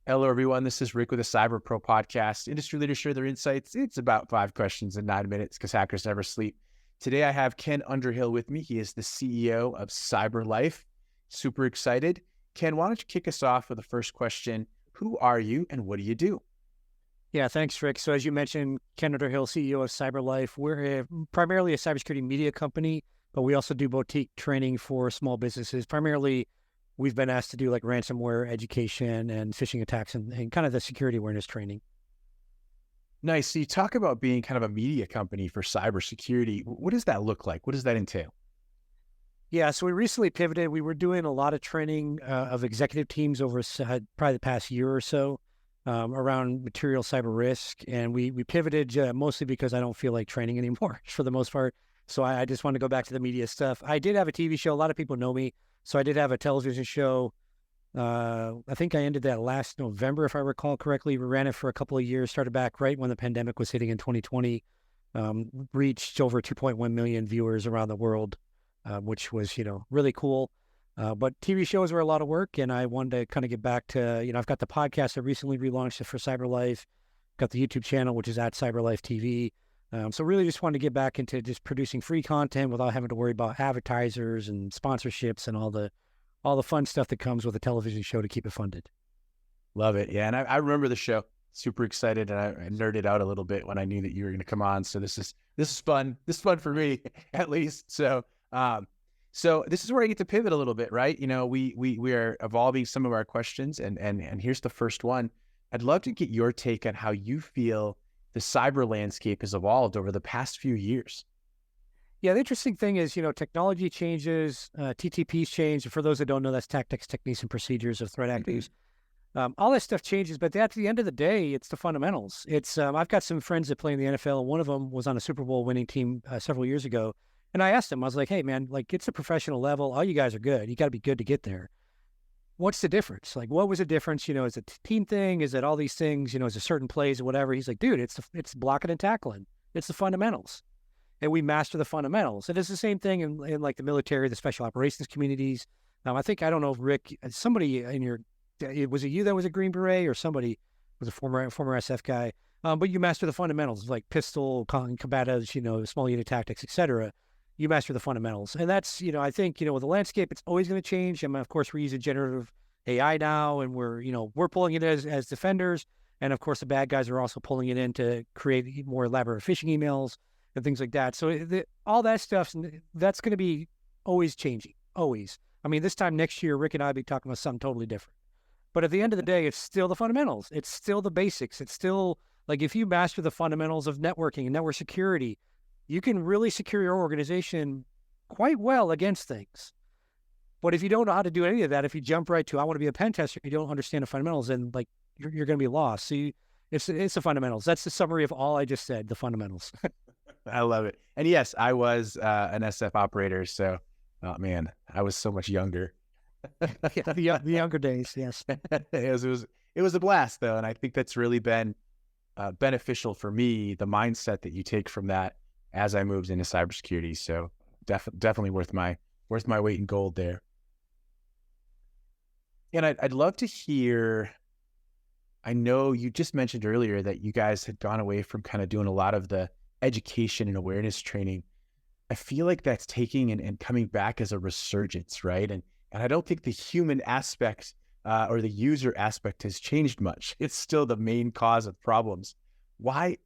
Hello, everyone. This is Rick with the Cyber Pro podcast. Industry leaders share their insights. It's about 5 questions in 9 minutes because hackers never sleep. Today, I have Ken Underhill with me. He is the CEO of CyberLife. Super excited. Ken, why don't you kick us off with the first question? Who are you and what do you do? Yeah, thanks, Rick. So as you mentioned, Ken Underhill, CEO of CyberLife. We're primarily a cybersecurity media company, but we also do boutique training for small businesses. Primarily, we've been asked to do like ransomware education and phishing attacks and kind of the security awareness training. Nice. So you talk about being kind of a media company for cybersecurity. What does that look like? What does that entail? Yeah, so we recently pivoted. We were doing a lot of training of executive teams over probably the past year or so around material cyber risk. And we pivoted mostly because I don't feel like training anymore for the most part. So I just want to go back to the media stuff. I did have a TV show. A lot of people know me. So I did have a television show. I think I ended that last November, if I recall correctly. We ran it for a couple of years, started back right when the pandemic was hitting in 2020, reached over 2.1 million viewers around the world, which was, really cool. But TV shows were a lot of work, and I wanted to kind of get back to, I've got the podcast. I recently relaunched it for CyberLife, got the YouTube channel, which is at CyberLife TV. So really just wanted to get back into just producing free content without having to worry about advertisers and sponsorships and all the fun stuff that comes with a television show to keep it funded. Love it. Yeah. And I remember the show. Super excited. And I nerded out a little bit when I knew that you were going to come on. So this is fun. This is fun for me, at least. So this is where I get to pivot a little bit, right? We are evolving some of our questions and here's the first one. I'd love to get your take on how you feel the cyber landscape has evolved over the past few years. Yeah, the interesting thing is, technology changes, TTPs change. And for those that don't know, that's tactics, techniques, and procedures of threat actors. All that stuff changes, but at the end of the day, it's the fundamentals. It's I've got some friends that play in the NFL, and one of them was on a Super Bowl winning team several years ago. And I asked him, I was like, hey, man, like it's a professional level. All you guys are good. You got to be good to get there. What's the difference? Like, what was the difference? Is it a team thing? Is it all these things? Is it certain plays or whatever? He's like, dude, it's blocking and tackling. It's the fundamentals. And we master the fundamentals. And it's the same thing in like the military, the special operations communities. I don't know if Rick, somebody in your, was it you that was a Green Beret or somebody was a former SF guy? But you master the fundamentals like pistol, combatives, small unit tactics, etc. You master the fundamentals. And that's, I think, with the landscape, it's always going to change. I mean, of course, we're using generative AI now, and we're pulling it as defenders. And of course, the bad guys are also pulling it in to create more elaborate phishing emails and things like that. So all that stuff, that's going to be always changing, always. I mean, this time next year, Rick and I will be talking about something totally different. But at the end of the day, it's still the fundamentals. It's still the basics. It's still like if you master the fundamentals of networking and network security, you can really secure your organization quite well against things. But if you don't know how to do any of that, if you jump right to, I want to be a pen tester, you don't understand the fundamentals, then like you're going to be lost. So it's the fundamentals. That's the summary of all I just said, the fundamentals. I love it. And yes, I was an SF operator. So, oh man, I was so much younger. Yeah, the younger days, yes. It was a blast though. And I think that's really been beneficial for me, the mindset that you take from that as I moved into cybersecurity. So definitely worth my weight in gold there. And I'd love to hear, I know you just mentioned earlier that you guys had gone away from kind of doing a lot of the education and awareness training. I feel like that's taking and coming back as a resurgence, right? And I don't think the human aspect or the user aspect has changed much. It's still the main cause of problems. Why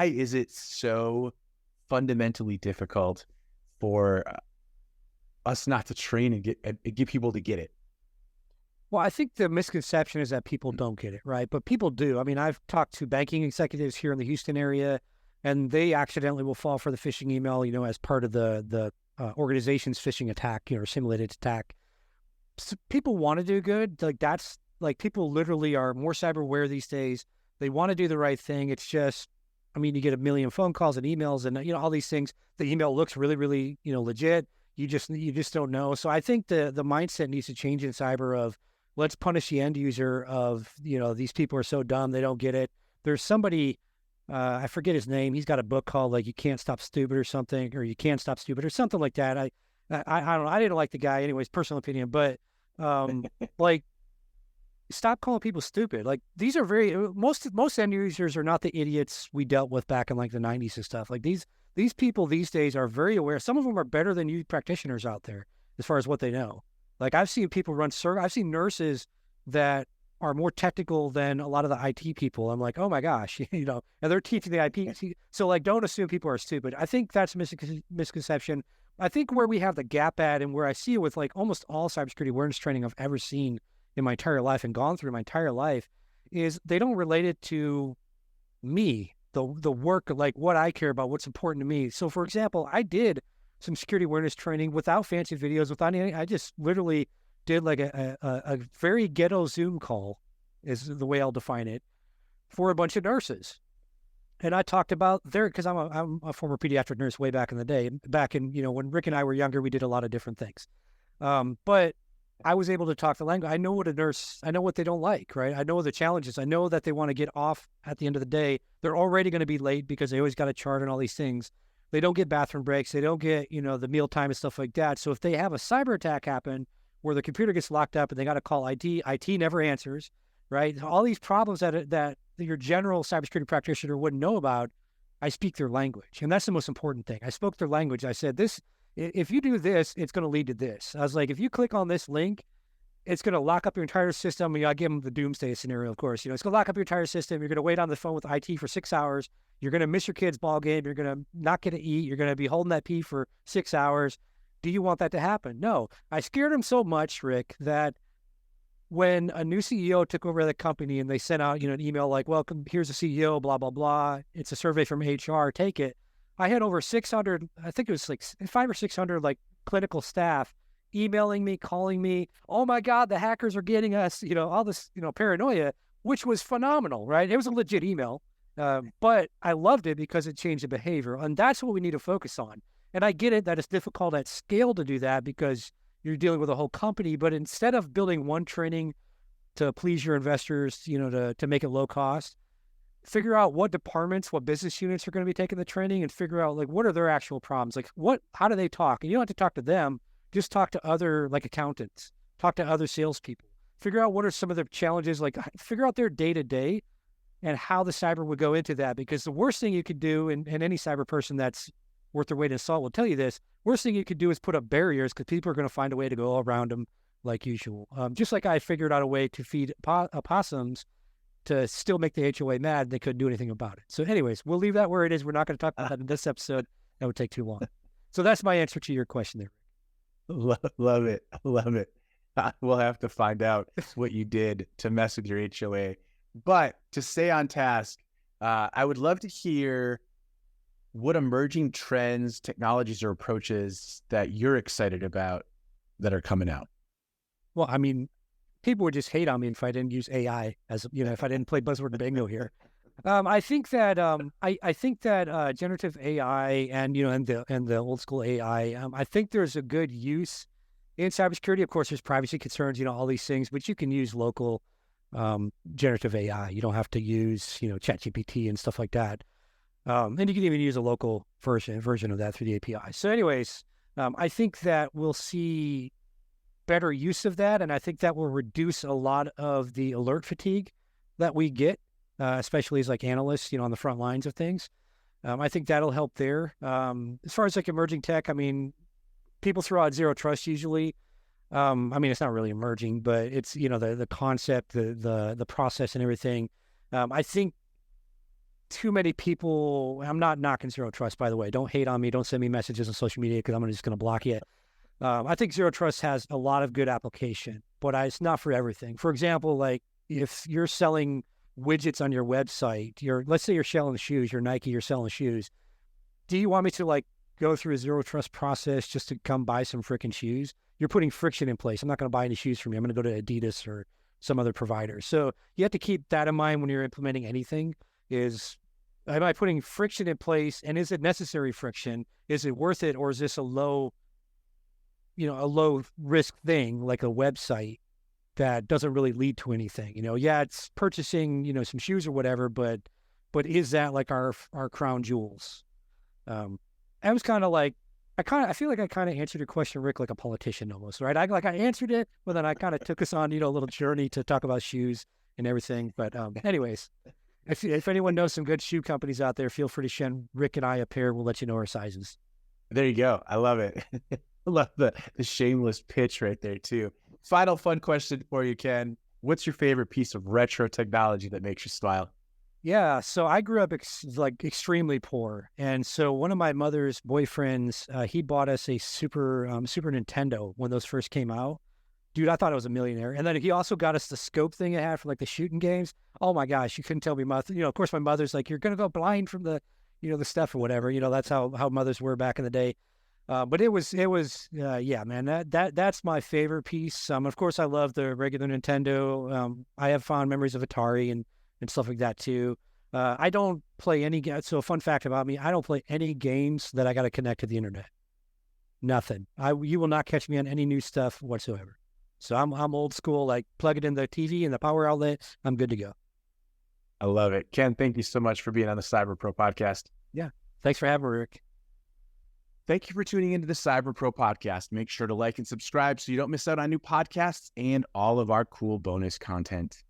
is it so fundamentally difficult for us not to train and get people to get it? Well, I think the misconception is that people don't get it, right? But people do. I mean, I've talked to banking executives here in the Houston area, and they accidentally will fall for the phishing email, as part of the organization's phishing attack, or simulated attack. So people want to do good. Like that's like people literally are more cyber aware these days. They want to do the right thing. It's just, I mean, you get a million phone calls and emails and, all these things. The email looks really, really, legit. You just don't know. So I think the mindset needs to change in cyber of let's punish the end user of, these people are so dumb, they don't get it. There's somebody, I forget his name. He's got a book called like You Can't Stop Stupid or something, or You Can't Stop Stupid or something like that. I don't know. I didn't like the guy anyways, personal opinion, but like stop calling people stupid. Like these are most end users are not the idiots we dealt with back in like the 90s and stuff. Like these people these days are very aware. Some of them are better than you practitioners out there as far as what they know. Like I've seen people I've seen nurses that are more technical than a lot of the IT people. I'm like, oh my gosh, and they're teaching the IP. So like, don't assume people are stupid. I think that's a misconception. I think where we have the gap at, and where I see it with like almost all cybersecurity awareness training I've ever seen in my entire life and gone through my entire life, is they don't relate it to me, the work, like what I care about, what's important to me. So for example, I did some security awareness training without fancy videos, without any, I just literally did like a very ghetto Zoom call, is the way I'll define it, for a bunch of nurses. And I talked about because I'm a former pediatric nurse way back in the day, back in, when Rick and I were younger, we did a lot of different things. But I was able to talk the language. I know what they don't like, right? I know the challenges. I know that they want to get off at the end of the day. They're already going to be late because they always got a chart and all these things. They don't get bathroom breaks. They don't get, the mealtime and stuff like that. So if they have a cyber attack happen where the computer gets locked up and they got to call IT never answers, right? All these problems that your general cybersecurity practitioner wouldn't know about, I speak their language. And that's the most important thing. I spoke their language. I said, if you do this, it's going to lead to this. I was like, if you click on this link, it's going to lock up your entire system. I give them the doomsday scenario, of course. It's going to lock up your entire system. You're going to wait on the phone with IT for 6 hours. You're going to miss your kid's ball game. You're going to not get to eat. You're going to be holding that pee for 6 hours. Do you want that to happen? No. I scared them so much, Rick, that when a new CEO took over the company and they sent out, an email like, welcome, here's the CEO, blah, blah, blah. It's a survey from HR, take it. I had over 600, I think it was like 500 or 600 like clinical staff emailing me, calling me. Oh my God, the hackers are getting us, all this, paranoia, which was phenomenal, right? It was a legit email, but I loved it because it changed the behavior. And that's what we need to focus on. And I get it that it's difficult at scale to do that because you're dealing with a whole company, but instead of building one training to please your investors, to make it low cost, figure out what departments, what business units are going to be taking the training, and figure out like what are their actual problems, like how do they talk? And you don't have to talk to them, just talk to other like accountants, talk to other salespeople, figure out what are some of their challenges, like figure out their day to day and how the cyber would go into that. Because the worst thing you could do, and any cyber person that's worth their weight in salt will tell you this, worst thing you could do is put up barriers because people are going to find a way to go around them like usual. Just like I figured out a way to feed opossums to still make the HOA mad, they couldn't do anything about it. So anyways, we'll leave that where it is. We're not going to talk about that in this episode. That would take too long. So that's my answer to your question there. Love it. Love it. We'll have to find out what you did to mess with your HOA. But to stay on task, I would love to hear what emerging trends, technologies, or approaches that you're excited about that are coming out. Well, I mean, people would just hate on me if I didn't use AI as, if I didn't play buzzword bingo here. I think that generative AI and the old school AI, I think there's a good use in cybersecurity. Of course, there's privacy concerns, all these things, but you can use local generative AI. You don't have to use, ChatGPT and stuff like that. And you can even use a local version of that through the API. So anyways, I think that we'll see better use of that. And I think that will reduce a lot of the alert fatigue that we get, especially as like analysts, on the front lines of things. I think that'll help there. As far as like emerging tech, I mean, people throw out zero trust usually. I mean, it's not really emerging, but it's, the concept, the process and everything. I think too many people, I'm not knocking zero trust, by the way. Don't hate on me. Don't send me messages on social media because I'm just going to block you. I think zero trust has a lot of good application, but it's not for everything. For example, like if you're selling widgets on your website, let's say you're selling shoes, you're Nike, you're selling shoes. Do you want me to like go through a zero trust process just to come buy some freaking shoes? You're putting friction in place. I'm not going to buy any shoes from you. I'm going to go to Adidas or some other provider. So you have to keep that in mind when you're implementing anything. Am I putting friction in place, and is it necessary friction? Is it worth it, or is this a low risk thing like a website that doesn't really lead to anything? Yeah, it's purchasing, some shoes or whatever, but is that like our crown jewels? I was kind of like, I feel like I kind of answered your question, Rick, like a politician almost, right? I answered it, but then I kind of took us on, a little journey to talk about shoes and everything. But anyways, if anyone knows some good shoe companies out there, feel free to send Rick and I a pair. We'll let you know our sizes. There you go. I love it. I love the shameless pitch right there too. Final fun question for you, Ken. What's your favorite piece of retro technology that makes you smile? Yeah, so I grew up extremely poor, and so one of my mother's boyfriends, he bought us a Super Nintendo when those first came out. Dude, I thought I was a millionaire. And then he also got us the scope thing it had for like the shooting games. Oh my gosh, you couldn't tell me of course my mother's like, you're gonna go blind from the, the stuff or whatever. That's how mothers were back in the day. But yeah, man, that's my favorite piece. Of course I love the regular Nintendo. I have fond memories of Atari and stuff like that too. I don't play any games. So a fun fact about me, I don't play any games that I got to connect to the internet. Nothing. You will not catch me on any new stuff whatsoever. So I'm old school, like plug it in the TV and the power outlet. I'm good to go. I love it. Ken, thank you so much for being on the Cyber Pro podcast. Yeah. Thanks for having me, Rick. Thank you for tuning into the Cyber Pro podcast. Make sure to like and subscribe so you don't miss out on new podcasts and all of our cool bonus content.